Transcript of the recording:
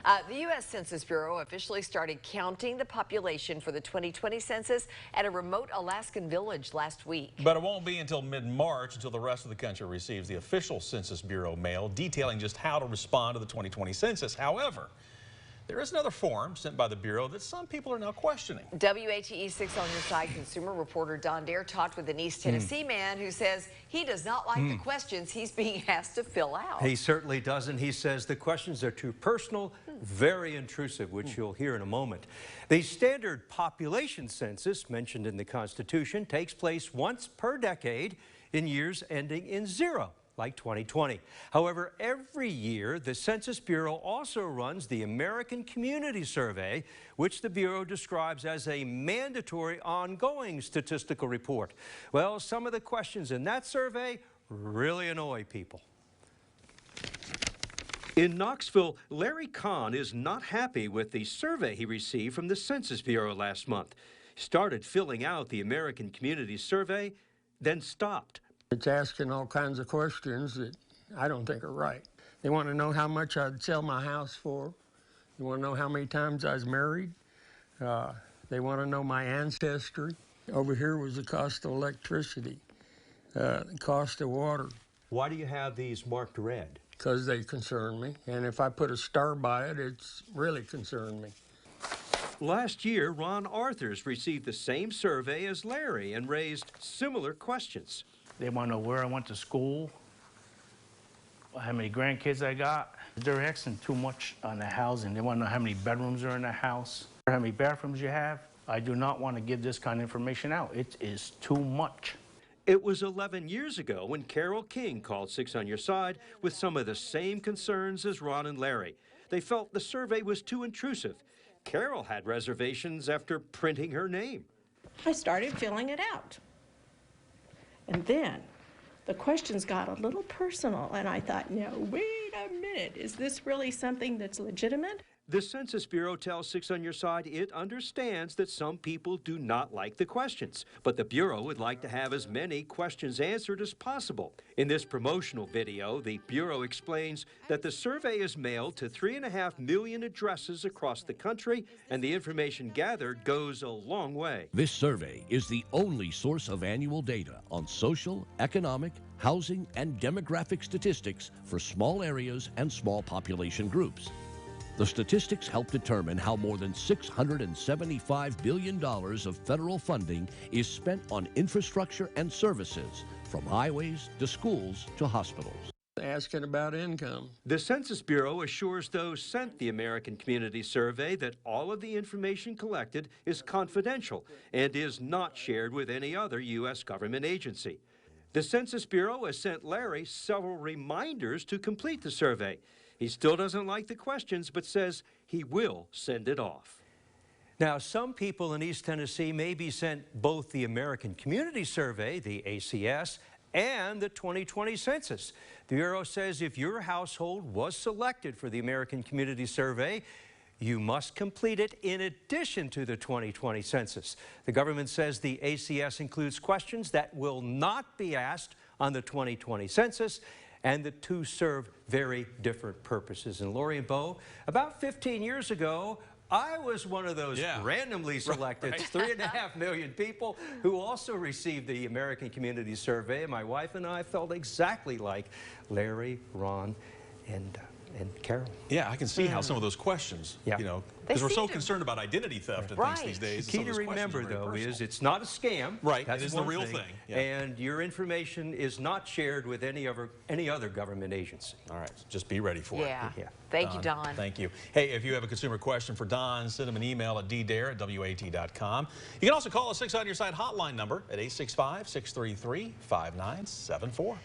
The U.S. Census Bureau officially started counting the population for the 2020 census at a remote Alaskan village last week. But it won't be until mid-March until the rest of the country receives the official Census Bureau mail detailing just how to respond to the 2020 census. However, there is another form sent by the Bureau that some people are now questioning. WATE 6 on your side consumer reporter Don Dare talked with an East Tennessee man who says he does not like the questions he's being asked to fill out. He certainly doesn't. He says the questions are too personal, very intrusive, which you'll hear in a moment. The standard population census mentioned in the Constitution takes place once per decade in years ending in 0. Like 2020. However, every year, the Census Bureau also runs the American Community Survey, which the Bureau describes as a mandatory ongoing statistical report. Well, some of the questions in that survey really annoy people. In Knoxville, Larry Kahn is not happy with the survey he received from the Census Bureau last month. He started filling out the American Community Survey, then stopped. It's asking all kinds of questions that I don't think are right. They want to know how much I'd sell my house for. They want to know how many times I was married. They want to know my ancestry. Over here was the cost of electricity, the cost of water. Why do you have these marked red? Because they concern me. And if I put a star by it, it's really concerned me. Last year, Ron Arthurs received the same survey as Larry and raised similar questions. They want to know where I went to school, how many grandkids I got. They're asking too much on the housing. They want to know how many bedrooms are in the house, how many bathrooms you have. I do not want to give this kind of information out. It is too much. It was 11 years ago when Carol King called 6 on Your Side with some of the same concerns as Ron and Larry. They felt the survey was too intrusive. Carol had reservations after printing her name. I started filling it out. And then the questions got a little personal, and I thought, no, wait a minute, is this really something that's legitimate? The Census Bureau tells 6 on Your Side it understands that some people do not like the questions, but the Bureau would like to have as many questions answered as possible. In this promotional video, the Bureau explains that the survey is mailed to 3.5 million addresses across the country, and the information gathered goes a long way. This survey is the only source of annual data on social, economic, housing, and demographic statistics for small areas and small population groups. The statistics help determine how more than $675 billion of federal funding is spent on infrastructure and services, from highways to schools to hospitals. Asking about income. The Census Bureau assures those sent the American Community Survey that all of the information collected is confidential and is not shared with any other U.S. government agency. The Census Bureau has sent Larry several reminders to complete the survey. He still doesn't like the questions, but says he will send it off. Now, some people in East Tennessee may be sent both the American Community Survey, the ACS, and the 2020 census. The Bureau says if your household was selected for the American Community Survey, you must complete it in addition to the 2020 census. The government says the ACS includes questions that will not be asked on the 2020 census, and the two serve very different purposes. And Lori and Bo, about 15 years ago, I was one of those randomly selected 3.5 million people who also received the American Community Survey. My wife and I felt exactly like Larry, Ron, and Carol. Yeah, I can see how some of those questions, you know, because we're so concerned about identity theft and things these days. The key to remember, though, is it's not a scam. Right, That's it is the real thing. Yeah. And your information is not shared with any other government agency. All right, just be ready for it. Yeah. Thank you, Don. Thank you. Hey, if you have a consumer question for Don, send him an email at ddare@wat.com. You can also call a 6 on Your Side hotline number at 865-633-5974.